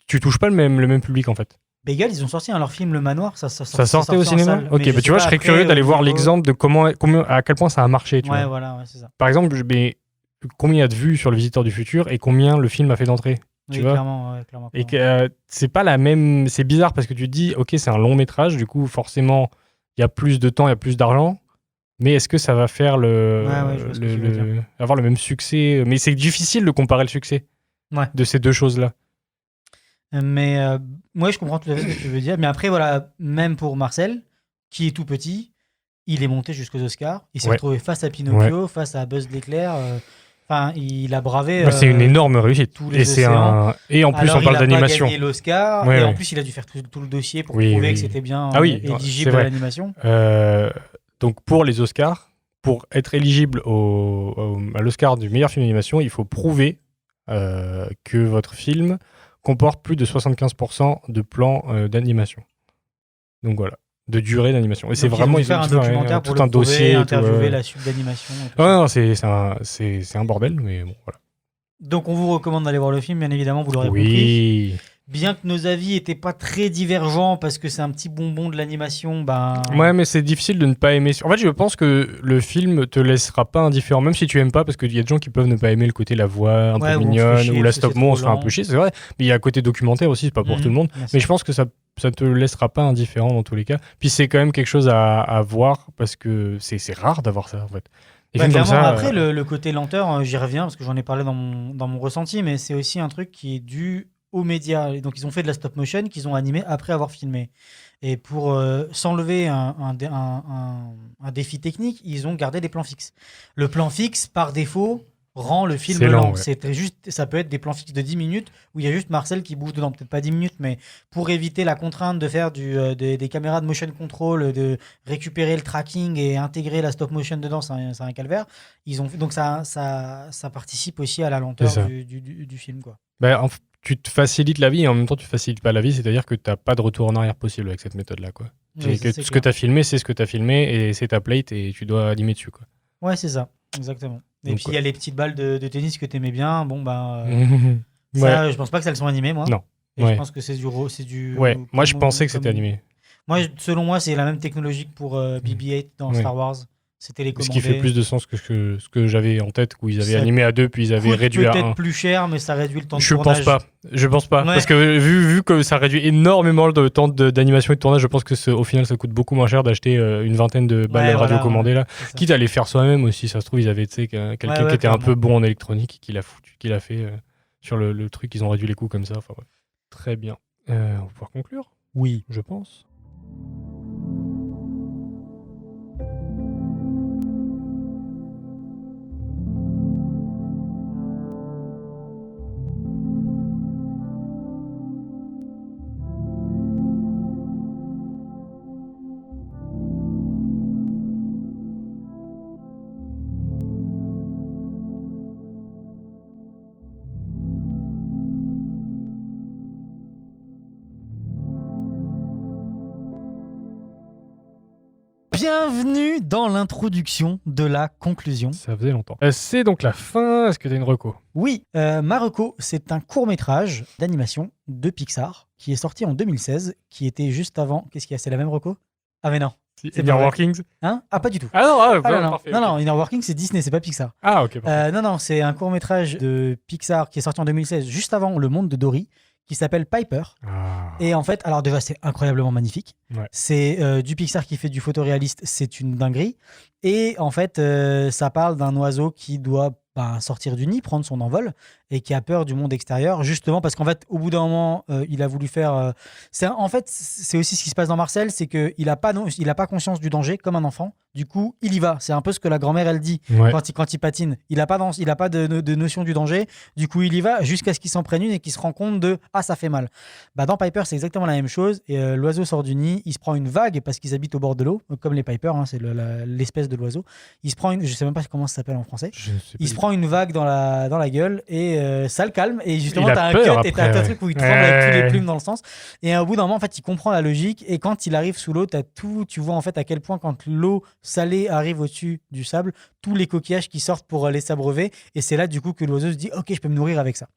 tu touches pas le même public, en fait. Bagel, ils ont sorti leur film Le Manoir, ça sortait au cinéma. salle. Ok, Mais bah tu vois, je sais serais pas, curieux après, d'aller au voir niveau- l'exemple de à quel point ça a marché. Tu Ouais, vois. voilà, ouais, c'est ça. Par exemple, combien il y a de vues sur Le Visiteur du Futur et combien le film a fait d'entrée. Tu Oui, vois. clairement, ouais, clairement. Et que c'est pas la même. C'est bizarre parce que tu te dis, ok, c'est un long métrage, du coup, forcément, il y a plus de temps, il y a plus d'argent. Mais est-ce que ça va faire Ouais, je vois ce que tu veux dire. avoir le même succès? Mais c'est difficile de comparer le succès Ouais. de ces deux choses-là. Mais moi, je comprends tout à fait ce que tu veux dire. Mais après, voilà, même pour Marcel, qui est tout petit, il est monté jusqu'aux Oscars. Il s'est Ouais. retrouvé face à Pinocchio, face à Buzz l'éclair. Enfin, il a bravé. Bah, c'est une énorme réussite. tous les Et, c'est océans. et en plus, Alors, on parle il a pas d'animation. gagné l'Oscar. Ouais, et ouais. en plus, il a dû faire tout le dossier pour Oui, prouver oui. que c'était bien Ah oui, éligible c'est à vrai. l'animation. Donc, pour les Oscars, pour être éligible à l'Oscar du meilleur film d'animation, il faut prouver que votre film comporte plus de 75% de plans d'animation. Donc voilà, de durée d'animation. Et c'est Donc, vraiment ils ont dû faire un documentaire pour tout le un prouver, dossier, et tout, interviewer ouais. la suite d'animation. et tout Ouais, ça. non, c'est un bordel, mais bon, voilà. Donc, on vous recommande d'aller voir le film, bien évidemment, vous l'aurez compris. Oui. Bien que nos avis n'étaient pas très divergents parce que c'est un petit bonbon de l'animation, ben. Ouais, mais c'est difficile de ne pas aimer. En fait, je pense que le film te laissera pas indifférent, même si tu aimes pas, parce qu'il y a des gens qui peuvent ne pas aimer le côté la voix un Ouais, peu ou on se fait mignonne, chier ou la parce que stop c'est mo, on trop se fait un lent. peu chier, c'est vrai. Mais il y a un côté documentaire aussi, c'est pas pour tout le monde. Bien sûr. Mais je pense que ça te laissera pas indifférent dans tous les cas. Puis c'est quand même quelque chose à voir, parce que c'est rare d'avoir ça, en fait. Des Bah, films comme clairement, ça, après, le côté lenteur, j'y reviens parce que j'en ai parlé dans mon ressenti, mais c'est aussi un truc qui est dû aux médias. Et donc, ils ont fait de la stop motion qu'ils ont animé après avoir filmé. Et pour s'enlever un défi technique, ils ont gardé des plans fixes. Le plan fixe, par défaut, rend le film C'est lent. lent, ouais. C'est juste, ça peut être des plans fixes de 10 minutes où il y a juste Marcel qui bouge dedans. Peut-être pas 10 minutes, mais pour éviter la contrainte de faire des caméras de motion control, de récupérer le tracking et intégrer la stop motion dedans, c'est un calvaire. Donc ça participe aussi à la lenteur C'est ça. du film, quoi. bah, tu te facilites la vie et en même temps tu facilites pas la vie, c'est-à-dire que t'as pas de retour en arrière possible avec cette méthode-là, quoi. Oui, C'est que c'est ce que clair. t'as filmé, c'est ce que t'as filmé et c'est ta plate et tu dois animer dessus, quoi. Ouais, c'est ça, exactement. Et Donc, puis il y a les petites balles de tennis que t'aimais bien. Bon, bah, Ouais. ça, je pense pas que elles sont animées, moi. Non. Et Ouais. je pense que c'est du. Ouais, moi je comme- pensais que c'était comme- animé. Moi, selon moi, c'est la même technologie que pour BB-8 dans Ouais. Star Wars. C'est Ce télécommandé. qui fait plus de sens que ce que j'avais en tête, où ils avaient Ça animé à 2 puis ils avaient Coûte réduit à peut-être 1. plus cher, mais ça réduit le temps de Je pense tournage. pas. Je pense pas. Ouais. Parce que vu que ça réduit énormément le temps d'animation et de tournage, je pense que au final ça coûte beaucoup moins cher d'acheter une vingtaine de balles Ouais, de radio voilà, commandées là. C'est ça. Quitte à les faire soi-même aussi, ça se trouve ils avaient tu sais, quelqu'un Ouais, qui était un clairement. peu bon en électronique qui l'a fait sur le truc, ils ont réduit les coûts comme ça. Enfin, ouais. Très bien. On va pouvoir conclure. Oui, je pense. Bienvenue dans l'introduction de la conclusion. Ça faisait longtemps. C'est donc la fin. Est-ce que t'as une reco? Oui, Marocco, c'est un court-métrage d'animation de Pixar qui est sorti en 2016, qui était juste avant. Qu'est-ce qu'il y a? C'est la même reco? Ah, mais non. C'est Inner pas vrai. Workings? Hein? Ah, pas du tout. Ah non, Ah, non, parfait. non, ok. non, Inner Working, c'est Disney, c'est pas Pixar. Ah ok, parfait. Non, c'est un court-métrage de Pixar qui est sorti en 2016, juste avant Le Monde de Dory, qui s'appelle Piper. Ah. Et en fait, alors déjà, c'est incroyablement magnifique. Ouais. C'est du Pixar qui fait du photoréaliste, c'est une dinguerie. Et en fait, ça parle d'un oiseau qui doit sortir du nid, prendre son envol. et qui a peur du monde extérieur, justement parce qu'en fait, au bout d'un moment, il a voulu faire. En fait, c'est aussi ce qui se passe dans Marcel, c'est qu'il n'a pas, il a pas conscience du danger comme un enfant. Du coup, il y va. C'est un peu ce que la grand-mère, elle dit Ouais. quand il patine. Il n'a pas, de notion du danger. Du coup, il y va jusqu'à ce qu'il s'en prenne une et qu'il se rend compte de « Ah, ça fait mal ». Bah, dans Piper, c'est exactement la même chose. Et l'oiseau sort du nid, il se prend une vague parce qu'ils habitent au bord de l'eau, comme les Piper, hein, c'est l'espèce de l'oiseau. Il se prend une, je sais même pas comment ça s'appelle en français. Je ne sais Il pas se du prend une vague dans la gueule et ça le calme. Et justement, Il a t'as un peur cut et t'as après, un ouais. truc où il tremble avec tous les Ouais. plumes dans le sens. Et au bout d'un moment, en fait, il comprend la logique. Et quand il arrive sous l'eau, tu vois en fait à quel point quand l'eau salée arrive au-dessus du sable, tous les coquillages qui sortent pour les s'abreuver. Et c'est là du coup que l'oiseau se dit ok, je peux me nourrir avec ça.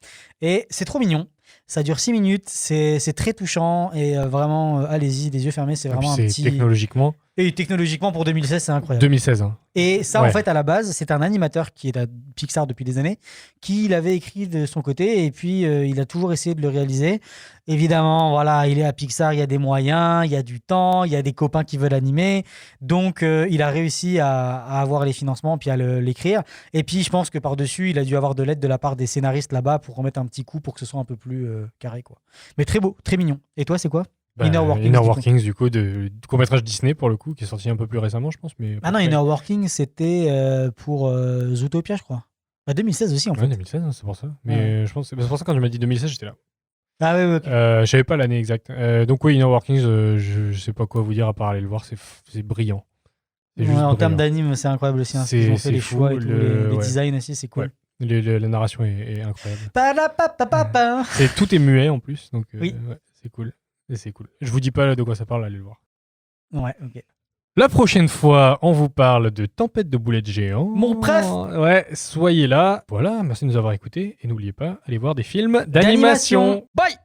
Et c'est trop mignon. Ça dure 6 minutes, c'est très touchant et vraiment, allez-y, les yeux fermés, c'est tout. Et puis vraiment un c'est petit. technologiquement Et technologiquement pour 2016, c'est incroyable. 2016. Hein. Et ça, Ouais. en fait, à la base, c'est un animateur qui est à Pixar depuis des années, qui l'avait écrit de son côté, et puis il a toujours essayé de le réaliser. Évidemment, voilà, il est à Pixar, il y a des moyens, il y a du temps, il y a des copains qui veulent animer, donc il a réussi à avoir les financements, puis à l'écrire. Et puis, je pense que par-dessus, il a dû avoir de l'aide de la part des scénaristes là-bas pour remettre un petit coup pour que ce soit un peu plus carré, quoi. Mais très beau, très mignon. Et toi, c'est quoi? Inner Workings, Inner du coup. Workings, du coup, de court-métrage Disney pour le coup, qui est sorti un peu plus récemment, je pense. Mais Ah non, Inner Working, c'était pour Zootopia, je crois. Bah, 2016 aussi, en fait. Ouais, 2016, hein, c'est pour ça. Mais je pense, c'est pour ça quand tu m'as dit 2016, j'étais là. Ah oui, ok. Je savais pas l'année exacte. Donc oui, Inner Workings, je sais pas quoi vous dire à part aller le voir, c'est brillant. C'est Ouais, juste en termes brillant. d'anime, c'est incroyable aussi. Hein, ce C'est- qu'ils ont fait c'est les fou, choix et tout, les ouais. designs aussi, c'est cool. Ouais. La narration est incroyable. Padapapapapa. Tout est muet en plus, donc Oui. ouais, c'est cool. Et c'est cool. Je vous dis pas de quoi ça parle, allez le voir. Ouais, ok. La prochaine fois, on vous parle de Tempête de boulettes géants. Mon préf. Ouais, soyez là. Voilà, merci de nous avoir écoutés. Et n'oubliez pas, allez voir des films d'animation. Bye.